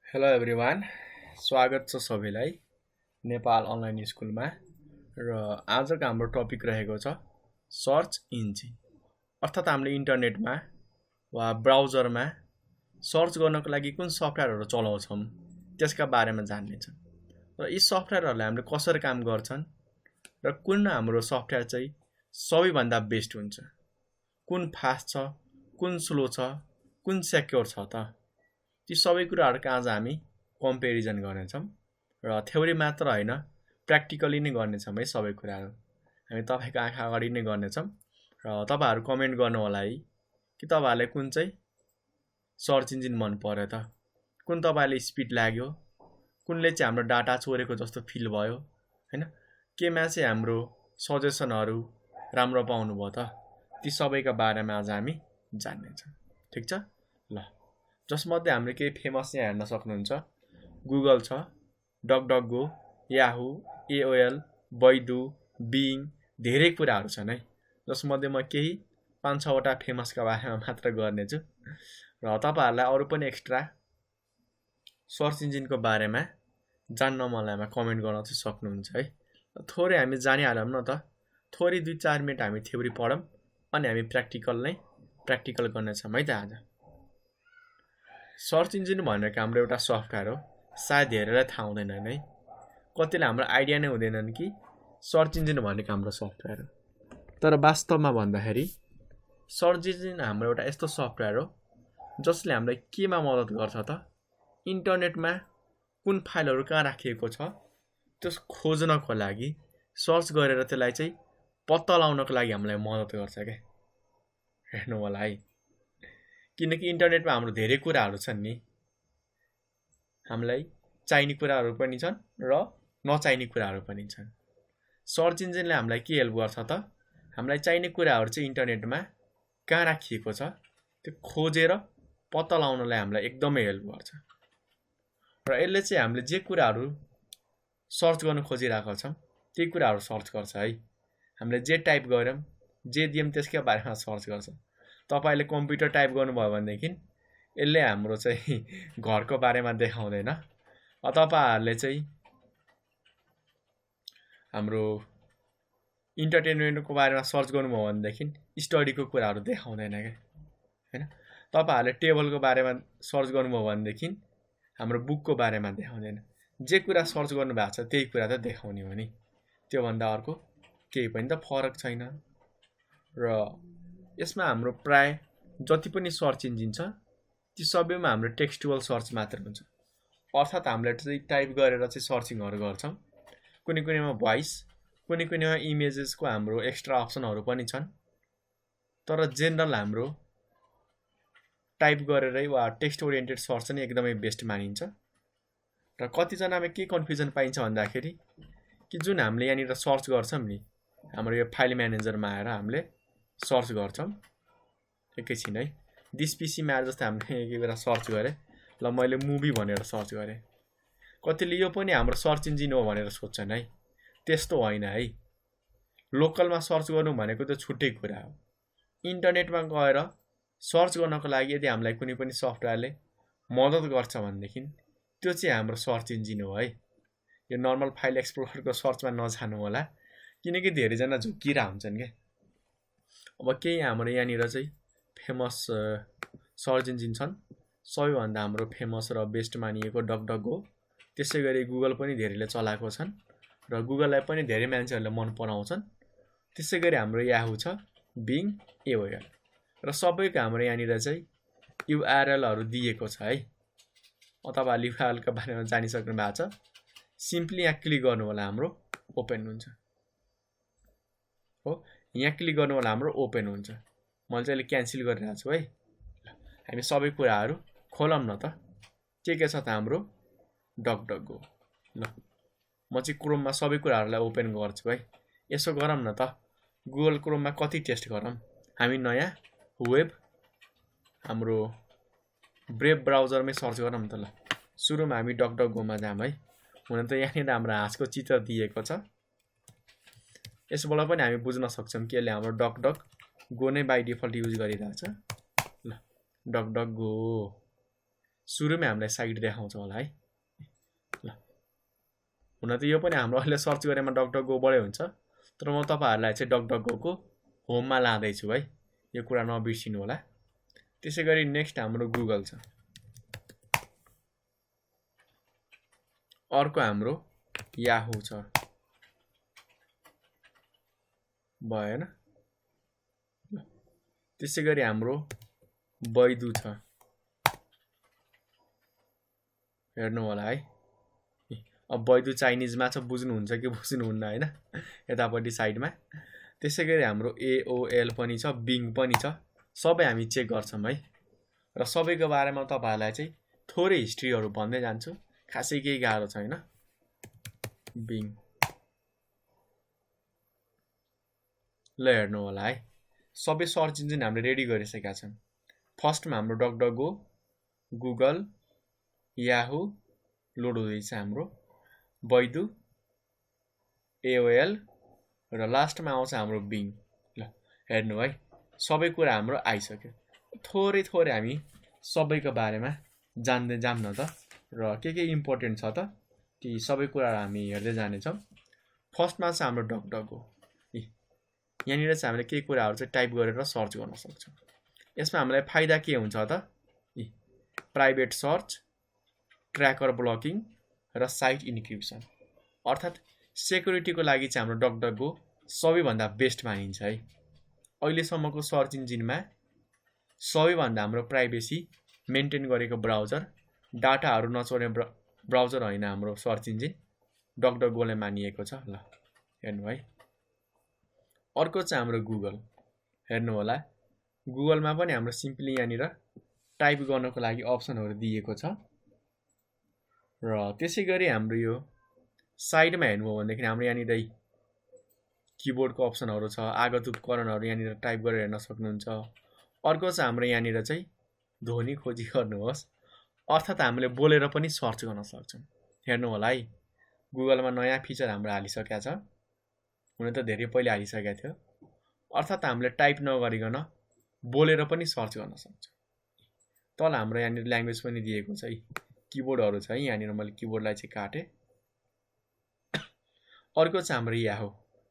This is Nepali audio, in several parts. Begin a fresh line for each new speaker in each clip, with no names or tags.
हेलो एभ्रिवान, स्वागत छ सबैलाई नेपाल अनलाइन स्कुलमा। र आजको हाम्रो टपिक रहेको छ सर्च इन्जिन, अर्थात् हामीले इन्टरनेटमा वा ब्राउजरमा सर्च गर्नको लागि कुन सफ्टवेयरहरू चलाउँछौँ त्यसका बारेमा जान्नेछौँ। र यी सफ्टवेयरहरूले हामीले कसरी काम गर्छन् र कुन हाम्रो सफ्टवेयर चाहिँ सबैभन्दा बेस्ट हुन्छ, कुन फास्ट छ, कुन स्लो छ, कुन सेक्योर छ त, ती सबै कुराहरुको आज हामी कम्पेरिजन गर्नेछौँ। र थ्योरी मात्र होइन, प्र्याक्टिकली नै गर्नेछौँ है। सबै कुराहरू हामी तपाईको आँखा अगाडि नै गर्नेछौँ। र तपाईहरु कमेन्ट गर्नु होला है कि तपाईहरुलाई कुन चाहिँ सर्च इन्जिन मन पर्यो त, कुन तपाईहरुले स्पिड लाग्यो, कुनले चाहिँ हाम्रो डाटा चोरेको जस्तो फिल भयो हैन, केमा चाहिँ हाम्रो सजेसनहरु राम्रो पाउनु भयो त, ती सबैका बारेमा आज हामी जान्नेछौँ। ठीक छ ल। जसमध्ये हामीले केही फेमस यहाँ हेर्न सक्नुहुन्छ। गुगल छ, डकडकगो, याहू, AOL, बैदु, बिङ, धेरै कुराहरू छन् है। जसमध्ये म केही 5-6 वटा फेमसका बारेमा मात्र गर्नेछु। र तपाईहरुलाई अरु पनि एक्स्ट्रा सर्च इन्जिनको बारेमा जान्न मनलामा कमेन्ट गर्न चाहिँ सक्नुहुन्छ है। थोरै हामी जानिहालौँ न त, थोरै 2-4 मिनेट हामी थ्योरी पढौँ अनि हामी प्र्याक्टिकल गर्नेछौँ है त आज। सर्च इन्जिन भनेको हाम्रो एउटा सफ्टवेयर हो। सायद धेरैलाई थाहा हुँदैन है, कतिले हाम्रो आइडिया नै हुँदैनन् कि सर्च इन्जिन भनेको हाम्रो सफ्टवेयर हो। तर वास्तवमा भन्दाखेरि सर्च इन्जिन हाम्रो एउटा यस्तो सफ्टवेयर हो जसले हामीलाई केमा मद्दत गर्छ त, इन्टरनेटमा कुन फाइलहरू कहाँ राखिएको छ त्यो खोज्नको लागि, सर्च गरेर त्यसलाई चाहिँ पत्ता लगाउनको लागि हामीलाई मद्दत गर्छ के। हेर्नु होला है, किनकि इन्टरनेटमा हाम्रो धेरै कुराहरू छन् नि, हामीलाई चाहिने कुराहरू पनि छन् र नचाहिने कुराहरू पनि छन्। सर्च इन्जिनले हामीलाई के हेल्प गर्छ त, हामीलाई चाहिने कुराहरू चाहिँ इन्टरनेटमा कहाँ राखिएको छ त्यो खोजेर पत्ता लगाउनलाई हामीलाई एकदमै हेल्प गर्छ। र यसले चाहिँ हामीले जे कुराहरू सर्च गर्न खोजिरहेका छौँ त्यही कुराहरू सर्च गर्छ है। हामीले जे टाइप गर्यौँ, जे दियौँ त्यसकै बारेमा सर्च गर्छ। तपाईले कम्प्युटर टाइप गर्नुभयो भनेदेखि यसले हाम्रो चाहिँ घरको बारेमा देखाउँदैन, तपाईहरुले चाहिँ हाम्रो इन्टरटेनमेन्टको बारेमा सर्च गर्नुभयो भनेदेखि स्टडीको कुराहरू देखाउँदैन के हैन। तपाईहरुले टेबलको बारेमा सर्च गर्नुभयो भनेदेखि हाम्रो बुकको बारेमा देखाउँदैन। जे कुरा सर्च गर्नु भएको छ त्यही कुरा त देखाउने हो नि, त्यो भन्दा अर्को केही पनि त फरक छैन। र यसमा हाम्रो प्राय जति पनि सर्च इन्जिन छ ती सबैमा हाम्रो टेक्स्टुअल सर्च मात्र हुन्छ, अर्थात् हामीले चाहिँ टाइप गरेर चाहिँ सर्चिङहरु गर्छौं। कुनै कुनैमा भोइस, कुनै कुनैमा इमेजेसको हाम्रो एक्स्ट्रा अप्सनहरु पनि छन्। तर जेनरल हाम्रो टाइप गरेरै वा टेक्स्ट ओरिएन्टेड सर्च नै एकदमै बेस्ट मानिन्छ। र कतिजनामा के कन्फ्युजन पाइन्छ भन्दाखेरि कि जुन हामीले यहाँनिर सर्च गर्छौं नि, हाम्रो यो फाइल म्यानेजरमा आएर हामीले सर्च गर्छौं एकैछिन है। दिस पीसीमा आएर जस्तै हामीले एक बेला सर्च गरे, ल मैले मुभी भनेर सर्च गरे, कतिले यो पनि हाम्रो सर्च इन्जिन हो भनेर सोच्छन् है। त्यस्तो होइन है। लोकलमा सर्च गर्नु भनेको त छुट्टै कुरा हो। इन्टरनेटमा गएर सर्च गर्नको लागि यदि हामीलाई कुनै पनि सफ्टवेयरले मद्दत गर्छ भनेदेखि त्यो चाहिँ हाम्रो सर्च इन्जिन हो है। यो नर्मल फाइल एक्सप्लोररको सर्चमा नजानु होला, किनकि धेरैजना झुक्किरा हुन्छन् के। अब केही हाम्रो यहाँनिर चाहिँ फेमस सर्च इन्जिन छन्। सबैभन्दा हाम्रो फेमस र बेस्ट मानिएको डकडक हो। त्यसै गरी गुगल पनि धेरैले चलाएको छन् र गुगललाई पनि धेरै मान्छेहरूले मन पराउँछन्। त्यसै गरी हाम्रो याहू छ, बिङ, AOL र सबैको हाम्रो यहाँनिर चाहिँ URL हरु दिएको छ है। तपाईहरुले URL को बारेमा जानिसक्नु भएको छ। सिम्पली यहाँ क्लिक गर्नु होला, हाम्रो ओपन हुन्छ हो। यहाँ क्लिक गर्नु होला, हाम्रो ओपन हुन्छ। मैले चाहिँ क्यान्सल गरिरहेको छु है। हामी सबै कुराहरू खोलौँ न त, के छ त हाम्रो डकडक हो। ल म चाहिँ क्रोममा सबै कुराहरूलाई ओपन गर्छु है। यसो गरौँ न त, गुगल क्रोममा कति टेस्ट गरौँ। हामी नयाँ वेब हाम्रो ब्रेभ ब्राउजरमै सर्च गरौँ त। ल सुरुमा हामी डकडकगोमा जाम है। हुन त यहाँनिर हाम्रो हाँसको चित्र दिएको छ। यसबाट पनि हामी बुझ्न सक्छौं कि यसले हाम्रो डकडक गो नै बाइ डिफल्ट युज गरिरहेछ। ल डकडक गो सुरुमै हामीलाई साइट देखाउँछ होला है। ल हुन त यो पनि हाम्रो अहिले सर्च गरेमा डकडकगोबाटै हुन्छ, तर म तपाईहरुलाई चाहिँ डकडकगोको होममा लाँदैछु है, यो कुरा नबिर्सिनु होला। त्यसैगरी नेक्स्ट हाम्रो गुगल छ, अर्को हाम्रो याहू छ, भएन। त्यसैगरी हाम्रो बैदु छ, हेर्नु होला है। अब बैदु चाइनिजमा छ, बुझ्नुहुन्छ कि बुझ्नुहुन्न हैन यतापट्टि साइडमा। त्यसैगरी हाम्रो AOL पनि छ, बिङ पनि छ, सबै हामी चेक गर्छौं है। र सबैको बारेमा तपाईहरुलाई चाहिँ थोरै हिस्ट्रीहरु भन्दै जान्छु, खासै केही गाह्रो छैन। बिङ ल हेर्नु होला है, सबै सर्च इन्जिन हामीले रेडी गरिसकेका छौं। फर्स्टमा हाम्रो डकडकगो, गुगल, याहू लोड हुँदैछ, हाम्रो बैदु, AOL र लास्टमा आउँछ हाम्रो बिङ। ल हेर्नु है, सबै कुरा हाम्रो आइसक्यो। थोरै थोरै हामी सबैको बारेमा जान्दै जाम न त, र के इम्पोर्टेन्ट छ त ती सबै कुरा हामी हेर्दै जानेछौं। फर्स्टमा छ हाम्रो डकडकगो। यहाँनिर चाहिँ हामीले केही कुराहरु चाहिँ टाइप गरेर सर्च गर्न सक्छौं। यसमा हामीलाई फाइदा के हुन्छ त, प्राइभेट सर्च, ट्र्याकर ब्लकिङ र साइट इन्क्रिप्सन। अर्थात सेक्युरिटीको लागि चाहिँ हाम्रो डकडकगो सबैभन्दा बेस्ट मानिन्छ है। अहिलेसम्मको सर्च इन्जिनमा सबैभन्दा हाम्रो प्राइभेसी मेन्टेन गरेको ब्राउजर, डाटाहरु नचोर्ने ब्राउजर हैन हाम्रो सर्च इन्जिन, डकडकगोले मानिएको छ। ल हेर्नु है, अर्को चाहिँ हाम्रो गुगल। हेर्नु होला, गुगलमा पनि हाम्रो सिम्पली यहाँनिर टाइप गर्नको लागि अप्सनहरु दिएको छ। र त्यसैगरी हाम्रो यो साइडमा हेर्नुभयो भनेदेखि हाम्रो यहाँनिर किबोर्डको अप्सनहरु छ, आगत उपकरणहरु यहाँनिर टाइप गरेर हेर्न सक्नुहुन्छ। अर्को चाहिँ हाम्रो यहाँनिर चाहिँ ध्वनि खोजी गर्नुहोस्, अर्थात हामीले बोलेर पनि सर्च गर्न सक्छौं। हेर्नु होला है, गुगलमा नयाँ फिचर हाम्रो हालिसकेका छ, हुन त धेरै पहिले हालिसकेका थियो। अर्थात हामीले टाइप नगरिकन बोलेर पनि सर्च गर्न सक्छौं। तल हाम्रो यहाँनिर ल्याङ्ग्वेज पनि दिएको छ है, किबोर्डहरु छ है, यहाँनिर मैले किबोर्डलाई चाहिँ काटे। अर्को चाहिँ हाम्रो याहू।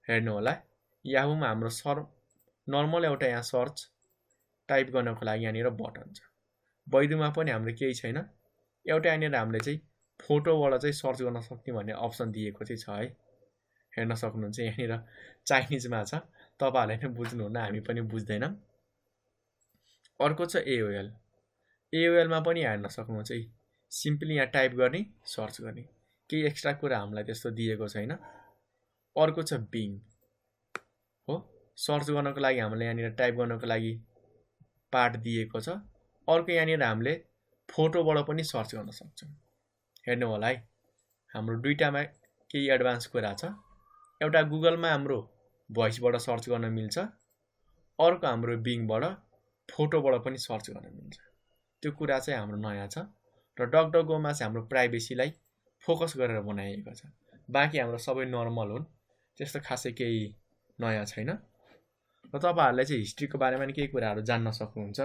हेर्नु होला, याहूमा हाम्रो नर्मल एउटा यहाँ सर्च टाइप गर्नको लागि यहाँनिर बटन छ। बैदुमा पनि हाम्रो केही छैन, एउटा यहाँनिर हामीले चाहिँ फोटोबाट चाहिँ सर्च गर्न सक्ने भन्ने अप्सन दिएको चाहिँ छ है, हेर्न सक्नुहुन्छ। यहाँनिर चाइनिजमा छ, तपाईहरुले नै बुझ्नुहुन्न, हामी पनि बुझ्दैनौं। अर्को छ AOL। AOL मा पनि हेर्न सक्नुहुन्छ है, सिम्पली यहाँ टाइप गर्ने, सर्च गर्ने, केही एक्स्ट्रा कुरा हामीलाई त्यस्तो दिएको छैन। अर्को छ बिङ हो, सर्च गर्नको लागि हामीले यहाँनिर टाइप गर्नको लागि पार्ट दिएको छ। अर्को यहाँनिर हामीले फोटोबाट पनि सर्च गर्न सक्छौं। हेर्नु होला है, हाम्रो दुईटामा केही एडभान्स कुरा छ। एउटा गुगलमा हाम्रो भोइसबाट सर्च गर्न मिल्छ, अर्को हाम्रो बिङबाट फोटोबाट पनि सर्च गर्न मिल्छ। त्यो कुरा चाहिँ हाम्रो नयाँ छ, र डकडकगोमा चाहिँ हाम्रो प्राइभेसीलाई फोकस गरेर बनाइएको छ। बाँकी हाम्रो सबै नर्मल हुन्, त्यस्तो खासै केही नयाँ छैन। र तपाईहरुले चाहिँ हिस्ट्रीको बारेमा नि केही कुराहरु जान्न सक्नुहुन्छ।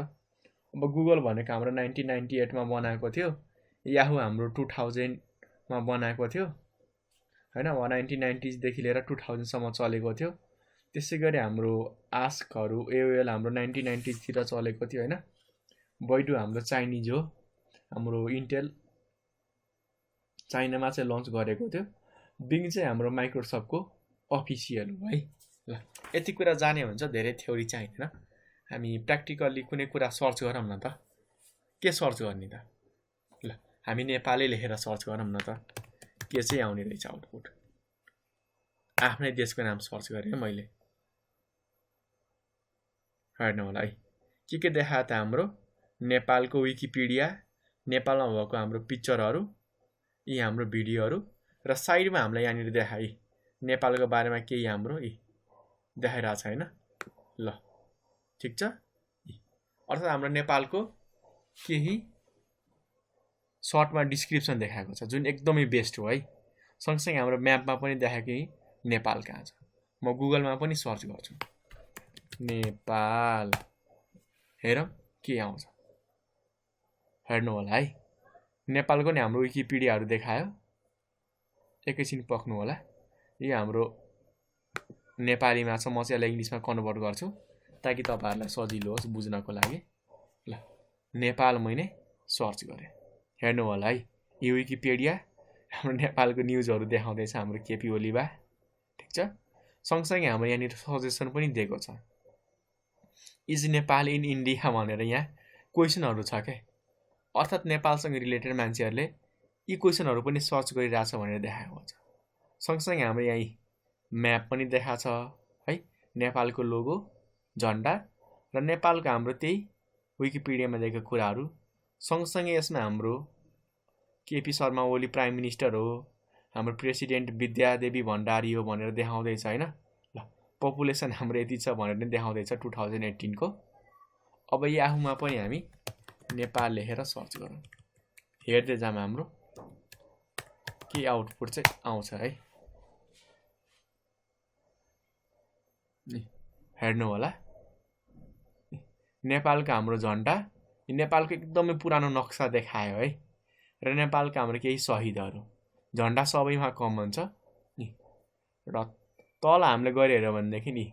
अब गुगल भनेको हाम्रो 1998 मा बनाएको थियो, याहू हाम्रो 2000 मा बनाएको थियो हैन, 1990s देखि लिएर 2000 सम्म चलेको थियो। त्यसैगरी हाम्रो आस्कहरु, AOL हाम्रो 1990s तिर चलेको थियो हैन। बैदु हाम्रो चाइनिज हो, हाम्रो इन्टेल चाइनामा चाहिँ लन्च गरेको थियो। बिङ चाहिँ हाम्रो माइक्रोसफ्टको अफिसियल हो है। ल यति कुरा जाने हुन्छ, धेरै थ्योरी चाहिँदैन, हामी प्र्याक्टिकली कुनै कुरा सर्च गरौँ न त। के सर्च गर्ने त? ल हामी नेपालै लेखेर सर्च गरौँ न त, के चाहिँ आउने रहेछ आउटपुट। आफ्नै देशको नाम सर्च गरेँ मैले, हेर्नु होला है के देखायो त। हाम्रो नेपालको विकिपीडिया, नेपालमा भएको हाम्रो पिक्चरहरु, यी हाम्रो भिडियोहरु, र साइडमा हामीलाई यहाँनिर देखाए नेपालको बारेमा केही हाम्रो देखाइरहेछ हैन। ल ठीक छ, अर्थात हाम्रो नेपालको केही सर्टमा डिस्क्रिप्सन देखाएको छ, जुन एकदमै बेस्ट हो है। सँगसँगै हाम्रो म्यापमा पनि देखाएको नेपाल कहाँ छ। म गुगलमा पनि सर्च गर्छु नेपाल, हेरौँ के आउँछ। हेर्नु होला है, नेपालको नि हाम्रो विकिपीडियाहरु देखायो। एकैछिन पक्नु होला। यो हाम्रो नेपालीमा छ, म चाहिँ यसलाई इंग्लिशमा कन्भर्ट गर्छु ताकि तपाईहरुलाई सजिलो होस् बुझ्नको लागि। ल नेपाल मैले सर्च गरे। हेर्नु होला है, यो विकिपीडिया हाम्रो नेपालको न्यूजहरु देखाउँदै छ हाम्रो केपी ओलीबा। ठीक छ। सँगसँगै हाम्रो यहाँ सजेसन पनि दिएको छ। इज नेपाल इन इन्डिया भनेर यहाँ क्वेशनहरु छ के। अर्थात नेपालसँग रिलेटेड मान्छेहरुले यी क्वेशनहरु पनि सर्च गरिरहेछ भनेर देखाएको छ। सँगसँगै हाम्रो यहाँ म्याप पनि देखाएको छ है, नेपालको लोगो, झण्डा र नेपालको हाम्रो त्यही विकिपीडियामा दिएको कुराहरु। सँगसँगै यसमा हाम्रो केपी शर्मा ओली प्राइम मिनिस्टर हो, हाम्रो प्रेसिडेन्ट विद्यादेवी भण्डारी हो भनेर देखाउँदै छ हैन। ल पपुलेसन हाम्रो यति छ भनेर पनि देखाउँदै छ 2018 को। अब याहुमा पनि हामी नेपाल लेखेर सर्च गरौँ। हेर्दै जाम हाम्रो के आउटपुट चाहिँ आउँछ है। हेर्नु होला, नेपालको हाम्रो झण्डा, नेपालको एकदमै पुरानो नक्सा देखायो है। र नेपालका हाम्रो केही शहीदहरु, झण्डा सबैमा कमन छ नि। र तल हामीले गरे भनेदेखि नि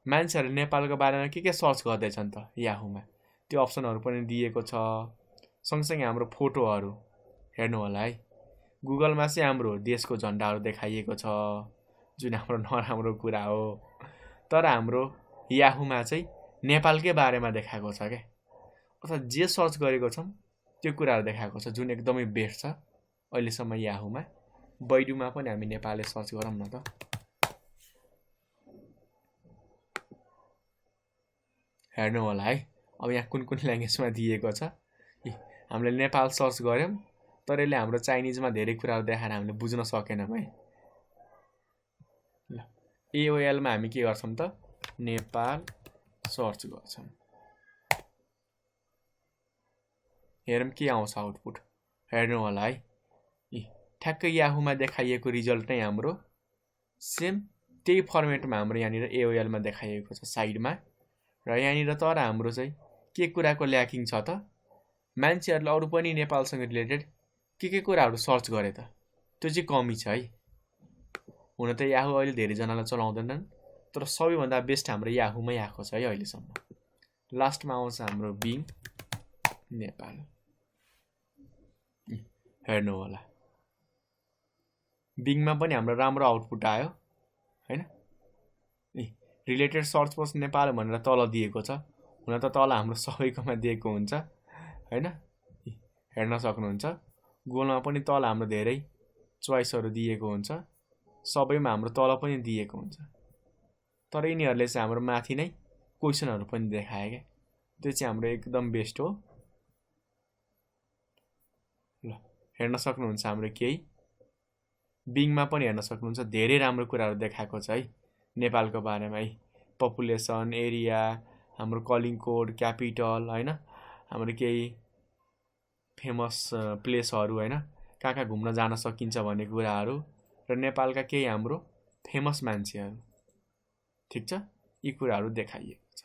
मान्छेहरु नेपालको बारेमा के सर्च गर्दै छन् त याहुमा, त्यो अप्सनहरु पनि दिएको छ। सँगसँगै हाम्रो फोटोहरु हेर्नु होला है। गुगलमा चाहिँ हाम्रो देशको झण्डाहरु देखाइएको छ, जुन हाम्रो नराम्रो कुरा हो। तर हाम्रो याहुमा चाहिँ नेपालकै बारेमा देखाएको छ के। अर्थात जे सर्च गरेको छौं त्यो कुराहरु देखाएको छ, जुन एकदमै बेस्ट छ अहिलेसम्म याहुमा। बैडुमा पनि हामी नेपालले सर्च गरौँ न त। हेर्नु होला है, अब यहाँ कुन कुन ल्याङ्ग्वेजमा दिएको छ। हामीले नेपाल सर्च गर्यौं तर यसले हाम्रो चाइनिजमा धेरै कुराहरु देखाएर हामीले बुझ्न सकेनौं है। ल AOL मा हामी के गर्छौं त, नेपाल सर्च गर्छौं। हेरौं के आउँछ आउटपुट। हेर्नु होला है, ठ्याक्कै याहुमा देखाइएको रिजल्ट नै हाम्रो सेम त्यही फर्मेटमा हाम्रो यहाँनिर AOL मा देखाइएको छ साइडमा। र यहाँनिर तर हाम्रो चाहिँ के कुराको ल्याकिङ छ त, मान्छेहरुले अरु पनि नेपालसँग रिलेटेड के कुराहरु सर्च गरे त, त्यो चाहिँ कमी छ है। हुन त याहु अहिले धेरै जनाले चलाउँदैनन्, तर सबैभन्दा बेस्ट हाम्रो याहुमै आएको छ है अहिलेसम्म। लास्टमा आउँछ हाम्रो बिङ नेपाल। हेर्नु होला, बिङमा पनि हाम्रो राम्रो आउटपुट आयो हैन। रिलेटेड सर्च फर नेपाल भनेर तल दिएको छ। हुन त तल हाम्रो सबैकोमा दिएको हुन्छ हैन, हेर्न सक्नुहुन्छ। गुगलमा पनि तल हाम्रो धेरै चोइसहरु दिएको हुन्छ, सबैमा हाम्रो तल पनि दिएको हुन्छ। तर यिनीहरुले चाहिँ हाम्रो माथि नै क्वेशनहरु पनि देखाए के। त्यो चाहिँ हाम्रो एकदम बेस्ट हो। ल हेर्न सक्नुहुन्छ हाम्रो केही बिङमा पनि हेर्न सक्नुहुन्छ, धेरै राम्रो कुराहरु देखाएको छ है नेपालको बारेमा है। पपुलेसन, एरिया, हाम्रो कलिङ कोड, क्यापिटल हैन, हाम्रो केही फेमस प्लेसहरु हैन, कहाँ घुम्न जान सकिन्छ भन्ने कुराहरु, र नेपालका केही हाम्रो फेमस मान्छेहरु। ठीक छ, यी कुराहरु देखाइएको छ।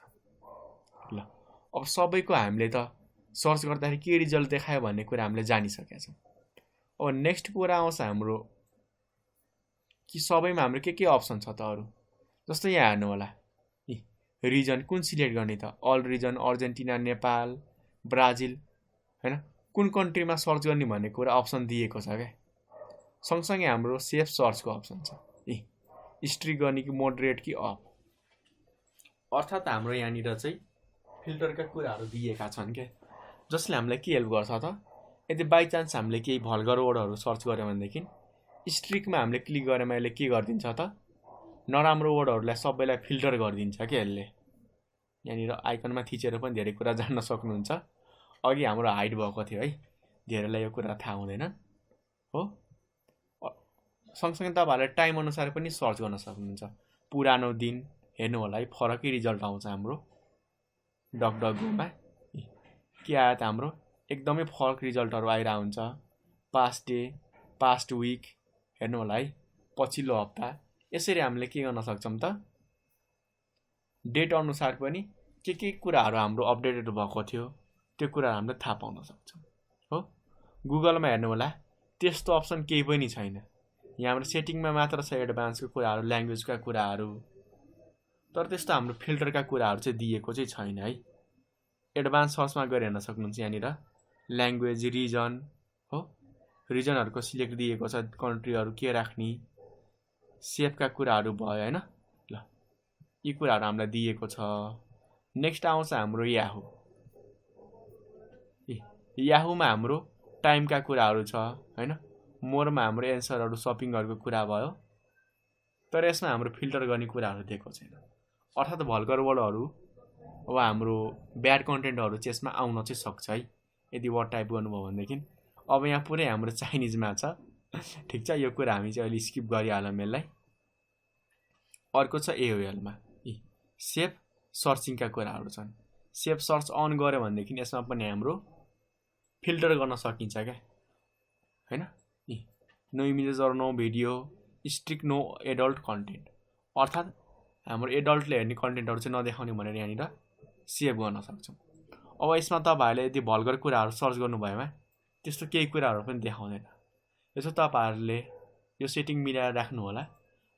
ल अब सबैको हामीले त सर्च गर्दाखेरि के रिजल्ट देखायो भन्ने कुरा हामीले जानिसकेका छौं। अब नेक्स्ट कुरा आउँछ हाम्रो कि सबैमा हाम्रो के अप्सन छ त अरु। जस्तो यहाँ हेर्नु होला, रिजन कुन सिलेक्ट गर्ने त, all region, Argentina, Nepal, Brazil हैन, कुन कन्ट्रीमा सर्च गर्ने भन्ने कुरा अप्सन दिएको छ के। सँगसँगै हाम्रो सेफ सर्चको अप्सन छ। स्ट्रिक गर्ने कि मोडरेट कि अफ। अर्थात हाम्रो यहाँनिर चाहिँ फिल्टरका कुराहरु दिएका छन् के, जसले हामीलाई के हेल्प गर्छ त, यदि बाइ चान्स हामीले केही भल्गर वर्डहरु सर्च गर्यौं भनेदेखि स्ट्रिकमा हामीले क्लिक गरेमा यसले के गर्दिन्छ त, नराम्रो वर्डहरुलाई सबैलाई फिल्टर गर्दिन्छ के यसले। यहाँनिर आइकनमा थिचेर पनि धेरै कुरा जान्न सक्नुहुन्छ। अघि हाम्रो हाइड भएको थियो है, धेरैलाई यो कुरा थाहा हुँदैन हो। सँगसँगै तपाईहरुले टाइम अनुसार पनि सर्च गर्न सक्नुहुन्छ। पुरानो दिन हेर्नु होला है, फरकै रिजल्ट आउँछ हाम्रो डकडकमा। के आयो त हाम्रो एकदमै फरक रिजल्टहरु आइरा हुन्छ। पास्ट डे, पास्ट विक हेर्नु होला है, पछिल्लो हप्ता। यसरी हामीले के गर्न सक्छौं त, डेट अनुसार पनि के कुराहरु हाम्रो अपडेटेड भएको थियो त्यो कुरा हामीले थाहा पाउन सक्छौं हो गुगलमा हेर्नु होला त्यस्तो अप्सन केही पनि छैन यहाँ हाम्रो सेटिङमा मात्र छ एडभान्सको कुराहरू ल्याङ्ग्वेजका कुराहरू तर त्यस्तो हाम्रो फिल्टरका कुराहरू चाहिँ दिएको चाहिँ छैन है एडभान्स सर्चमा गएर हेर्न सक्नुहुन्छ यहाँनिर ल्याङ्ग्वेज रिजन हो रिजनहरुको सिलेक्ट दिएको छ कन्ट्रीहरु के राख्ने सेफका कुराहरू भयो हैन ल यी कुराहरू हामीलाई दिएको छ नेक्स्ट आउँछ हाम्रो याहू याहूमा हाम्रो टाइमका कुराहरू छ हैन मोरमा हाम्रो एन्सरहरु शपिङहरुको कुरा भयो तर यसमा हाम्रो फिल्टर गर्ने कुराहरू दिएको छैन अर्थात भल्गर वर्डहरु वा हाम्रो ब्याड कन्टेन्टहरु चाहिँ यसमा आउन चाहिँ सक्छ है यदि वर्ड टाइप गर्नुभयो भनेदेखि अब यहाँ पुरै हाम्रो चाइनिजमा छ ठीक छ यो कुरा हामी चाहिँ अहिले स्किप गरिहालौं यसलाई अर्को छ AOL मा सेफ सर्चिङका कुराहरू छन् सेफ सर्च अन गर्यो भनेदेखि यसमा पनि हाम्रो फिल्टर गर्न सकिन्छ के हैन no images or no video strict no adult content अर्थात हाम्रो एडल्टले हेर्ने कन्टेन्टहरु चाहिँ नदेखाउने भनेर यहाँनिर सेभ गर्न सक्छौं अब यसमा तपाईहरुले यदि भल्गर कुराहरू सर्च गर्नु भएमा त्यस्तो केही कुराहरू पनि देखाउँदैन यसो तपाईहरुले यो सेटिङ मिलाएर राख्नु होला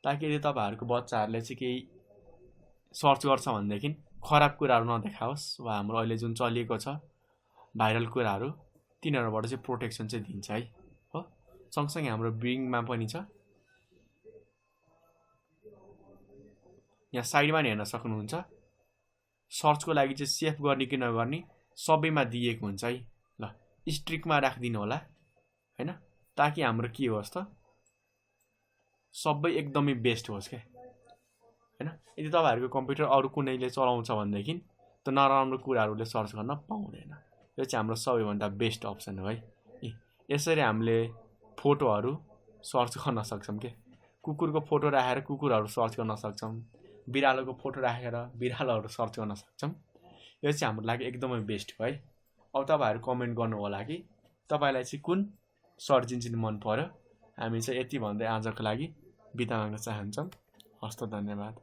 ताकि यदि तपाईहरुको बच्चाहरुले चाहिँ केही सर्च गर्छ भनेदेखि खराब कुराहरू नदेखाओस् वा हाम्रो अहिले जुन चलिएको छ भाइरल कुराहरू तिनीहरुबाट चाहिँ प्रोटेक्सन चाहिँ दिन्छ है हो सँगसँगै हाम्रो बिङमा पनि छ यहाँ साइडमा हेर्न सक्नुहुन्छ सर्चको लागि चाहिँ सेफ गर्ने कि नगर्ने सबैमा दिएको हुन्छ है ल स्ट्रिक्टमा राख्दिनु होला हैन ताकि हाम्रो के होस् त सबै एकदमै बेस्ट होस् के हैन यदि तपाईहरुको कम्प्युटर अरु कुनैले चलाउँछ भनेदेखि त नराम्रो कुराहरुले सर्च गर्न पाउँदैन यो चाहिँ हाम्रो सबैभन्दा बेस्ट अप्सन हो है यसरी हामीले फोटोहरु सर्च गर्न सक्छौं के कुकुरको फोटो राखेर कुकुरहरु सर्च गर्न सक्छौं बिरालोको फोटो राखेर बिरालोहरु सर्च गर्न सक्छौं यो चाहिँ हाम्रो लागि एकदमै बेस्ट हो है अब तपाईहरु कमेन्ट गर्नु होला कि तपाईलाई चाहिँ कुन सर्च इन्जिन मन पर्यो हामी चाहिँ यति भन्दै आजको लागि बिदा माग्न चाहन्छौं हस्त धन्यवाद